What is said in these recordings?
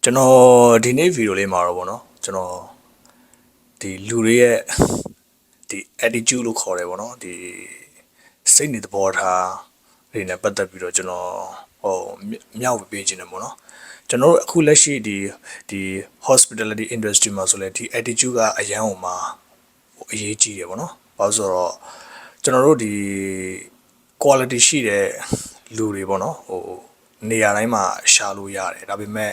ကျွန်တော်ဒီနေ့ဗီဒီယိုလေးမှာတော့ဗောနော်ကျွန်တော်ဒီလူတွေရဲ့ဒီ attitude လို့ခေါ်တယ်ဗောနော်ဒီစိတ်နေသဘောထားတွေနဲ့ပတ်သက်ပြီးတော့ကျွန်တော်မြောက်ပေးခြင်းတယ်ဗောနော်ကျွန်တော်တို့အခုလက်ရှိဒီ hospitality industry မှာဆိုလဲဒီ attitude ကအရန်ဟိုမှာအရေးကြီးတယ်ဗောနော်ဘာလို့ဆိုတော့ကျွန်တော်တို့ဒီ quality ရှိတဲ့လူတွေဗောနော်နေရာတိုင်းမှာရှာလို့ရတယ်ဒါပေမဲ့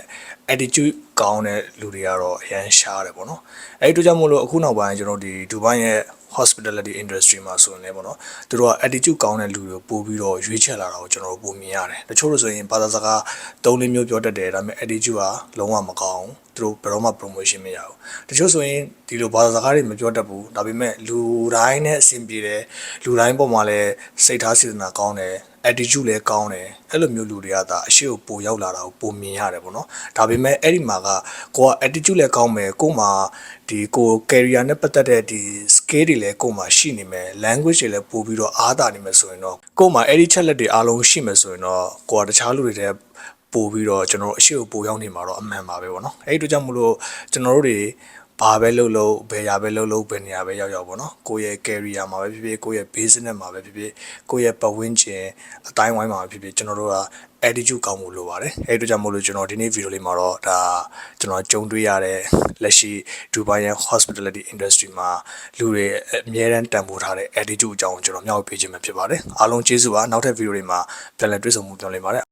attitude ကောင်းတဲ့လူတွေကတော့အရန်ရှားတယ်ပေါ့နော်အဲ့ဒီတို့ကြောင့်မို့လို့အခုနောက်ပိုင်းကျွန်တော်ဒီဒူဘိုင်းရဲ့ hospitality industry မှာဆိုရင်လည်းပေါ့နော်သူတို့က attitude ကောင်းတဲ့လူတွေပို့ပြီးတော့ရွေးချယ်လာတာကိုကျွန်တော်တို့ပုံမြင်ရတယ်တချို့လို့ဆိုရင်ဘာသာစကား3-4မျိုးပြောတတ်တယ်ဒါပေမဲ့ attitude ကလုံးဝမကောင်းသူတို့ဘယ်တော့မှ promotion မရဘူးတချို့ဆိုရင်ဒီလိုဘာသာစကားတွေမပြောတတ်ဘူးဒါပေမဲ့လူတိုင်းနဲ့အဆင်ပြေတယ်လူတိုင်းပေါ်မှာလည်းစိတ်ထားစေတနာကောင်းတယ်attitude လည်းကောင်းတယ်အဲ့လိုမျိုးလူတွေကသာအရှိကိုပိုရောက်လာတာကိုပိုမြင်ရတယ်ပေါ့နော်ဒါပေမဲ့အဲ့ဒီမှာကကိုက attitude လည်းကောင်းမယ်ကို့မှာဒီကို career နဲ့ပတ်သက်တဲ့ဒီ skill တွေလည်းကို့မှာရှိနေမယ် language တွေလည်းပို့ပြီးတော့အားသာနေမယ်ဆိုရင်တော့ကို့မှာအဲ့ဒီချက်လက်တွေအားလုံးရှိမယ်ဆိုရင်တော့ကိုကတခြားလူတွေတဲ့ပို့ပြီးတော့ကျွန်တော်တို့အရှိကိုပိုရောက်နေမှာတော့အမှန်ပါပဲပေါ့နော်အဲ့ဒီတို့ကြောင့်မလို့ကျွန်တော်တို့တွေဘာပဲလုပ်ဘယ်ရာပဲလုပ်ဘယ်နေရာပဲရောက်ပေါ့နော်ကိုယ့်ရဲ့ career မှာပဲဖြစ်ဖြစ်ကိုယ့်ရဲ့ business မှာပဲဖြစ်ဖြစ်ကိုယ့်ရဲ့ပတ်ဝန်းကျင်အတိုင်းဝိုင်းမှာပဲဖြစ်ဖြစ်ကျွန်တော်တို့က attitude ကောင်းဖို့လိုပါတယ်အဲ့ဒီတို့ကြောင့်မို့လို့ကျွန်တော်ဒီနေ့ဗီဒီယိုလေးမှာတော့ဒါကျွန်တော်ကြုံတွေ့ရတဲ့လက်ရှိ Dubai hospitality industry မှာလူတွေအများတန်းတန်ဖိုးထားတဲ့ attitude အကြောင်းကိုကျွန်တော်မျှဝေပေးခြင်းပဲဖြစ်ပါတယ်အားလုံးကျေးဇူးပါနောက်ထပ်ဗီဒီယိုတွေမှာပြန်လည်တွေ့ဆုံမှုပြောင်းလဲပါတယ်